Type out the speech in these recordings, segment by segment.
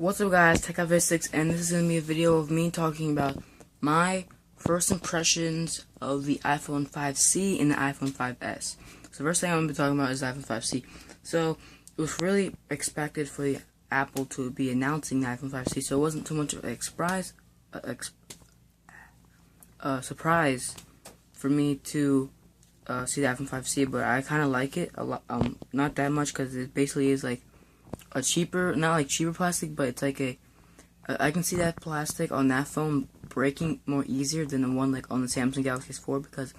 What's up guys, TechFS6, and this is going to be a video of me talking about my first impressions of the iPhone 5C and the iPhone 5S. So the first thing I'm going to be talking about is the iPhone 5C. So it was really expected for the Apple to be announcing the iPhone 5C, so it wasn't too much of a surprise for me to see the iPhone 5C, but I kind of like it a lot, not that much, because it basically is like a cheaper, not like cheaper plastic, but it's like I can see that plastic on that phone breaking more easier than the one like on the Samsung Galaxy S4, because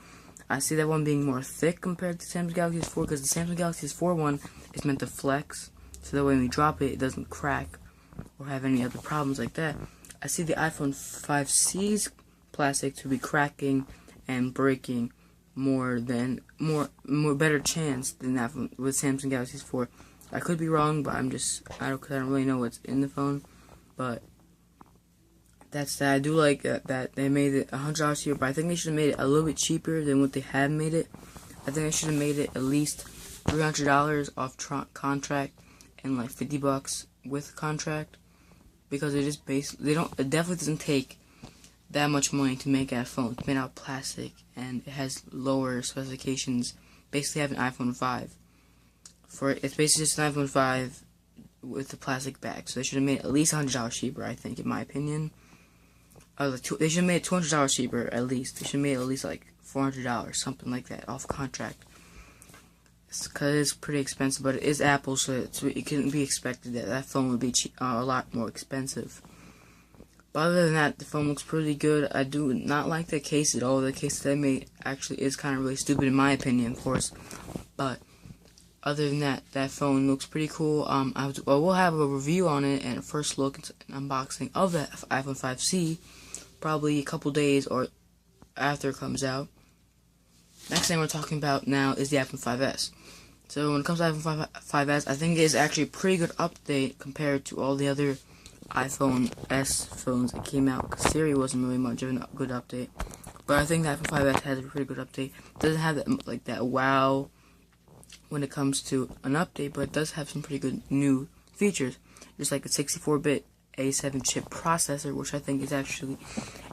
I see that one being more thick compared to Samsung Galaxy S4, because the Samsung Galaxy S4 one is meant to flex, so that when we drop it, it doesn't crack or have any other problems like that. I see the iPhone 5C's plastic to be cracking and breaking more better chance than that with Samsung Galaxy S4. I could be wrong, but I don't really know what's in the phone. But that's that. I do like that they made it $100 cheaper, but I think they should have made it a little bit cheaper than what they have made it. I think they should have made it at least $300 off contract and like $50 with contract, because it is it definitely doesn't take that much money to make that phone. It's made out of plastic and it has lower specifications. Basically, have an iPhone 5. It's basically just an iPhone 5 with the plastic bag, so they should have made it at least $100 cheaper, I think, in my opinion. They should have made it $200 cheaper, at least. They should have made it at least like $400, something like that, off contract. Because it's pretty expensive, but it is Apple, so it couldn't be expected that that phone would be a lot more expensive. But other than that, the phone looks pretty good. I do not like the case at all. The case that they made actually is kind of really stupid, in my opinion, of course. But other than that, that phone looks pretty cool. I will have a review on it and a first look and unboxing of that iPhone 5C probably a couple days or after it comes out. Next thing we're talking about now is the iPhone 5S. So when it comes to iPhone 5S, I think it is actually a pretty good update compared to all the other iPhone S phones that came out, because Siri wasn't really much of a good update. But I think the iPhone 5S has a pretty good update. It doesn't have that wow when it comes to an update, but it does have some pretty good new features, just like a 64-bit A7 chip processor, which I think is actually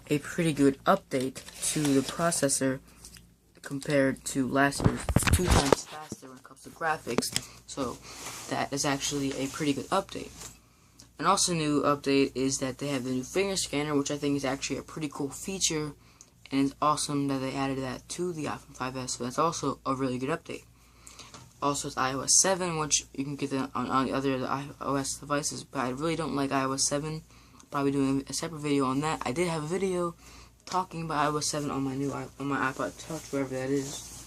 a pretty good update to the processor compared to last year's. It's 2 times faster when it comes to graphics, so that is actually a pretty good update. And also new update is that they have the new finger scanner, which I think is actually a pretty cool feature, and it's awesome that they added that to the iPhone 5S, so that's also a really good update. Also, it's iOS 7, which you can get on the other iOS devices, but I really don't like iOS 7. Probably doing a separate video on that. I did have a video talking about iOS 7 on my iPod Touch, wherever that is.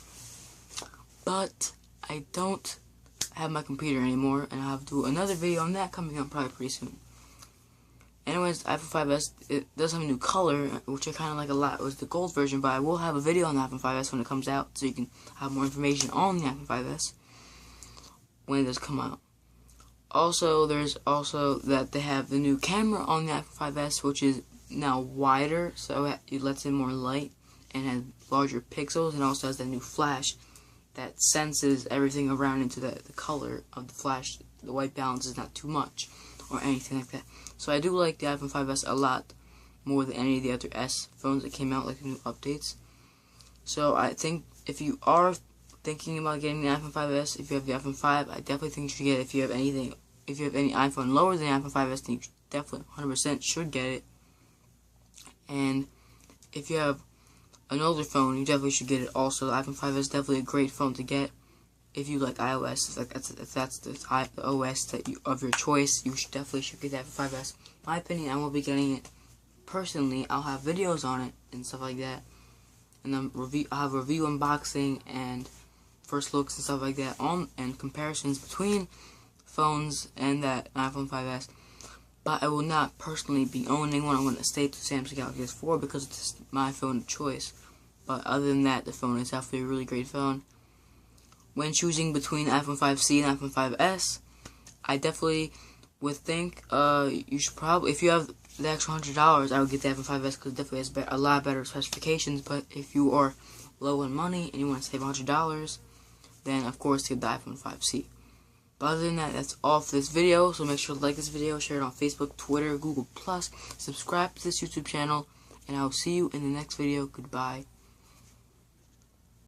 But I don't have my computer anymore, and I'll have to do another video on that coming up probably pretty soon. Anyways, iPhone 5S, it does have a new color, which I kind of like a lot. It was the gold version, but I will have a video on the iPhone 5S when it comes out, so you can have more information on the iPhone 5S when it does come out. Also, there's also that they have the new camera on the iPhone 5S, which is now wider, so it lets in more light and has larger pixels, and also has that new flash that senses everything around into the color of the flash. The white balance is not too much or anything like that. So I do like the iPhone 5S a lot more than any of the other S phones that came out, like the new updates. So I think if you are thinking about getting the iPhone 5S, if you have the iPhone 5, I definitely think you should get it. If you have any iPhone lower than the iPhone 5S, then you definitely 100% should get it. And if you have an older phone, you definitely should get it also. The iPhone 5S is definitely a great phone to get if you like iOS. If that's the OS of your choice, you definitely should get that for 5S. My opinion, I won't be getting it personally. I'll have videos on it and stuff like that, and then I'll have review unboxing and first looks and stuff like that and comparisons between phones and that iPhone 5S. But I will not personally be owning one. I'm going to stay to Samsung Galaxy S4 because it's my phone of choice. But other than that, the phone is definitely a really great phone. When choosing between iPhone 5C and iPhone 5S, I definitely would think you should probably, if you have the extra $100, I would get the iPhone 5S because it definitely has a lot better specifications. But if you are low in money and you want to save $100, then of course get the iPhone 5C. But other than that, that's all for this video. So make sure to like this video, share it on Facebook, Twitter, Google+, subscribe to this YouTube channel, and I will see you in the next video. Goodbye.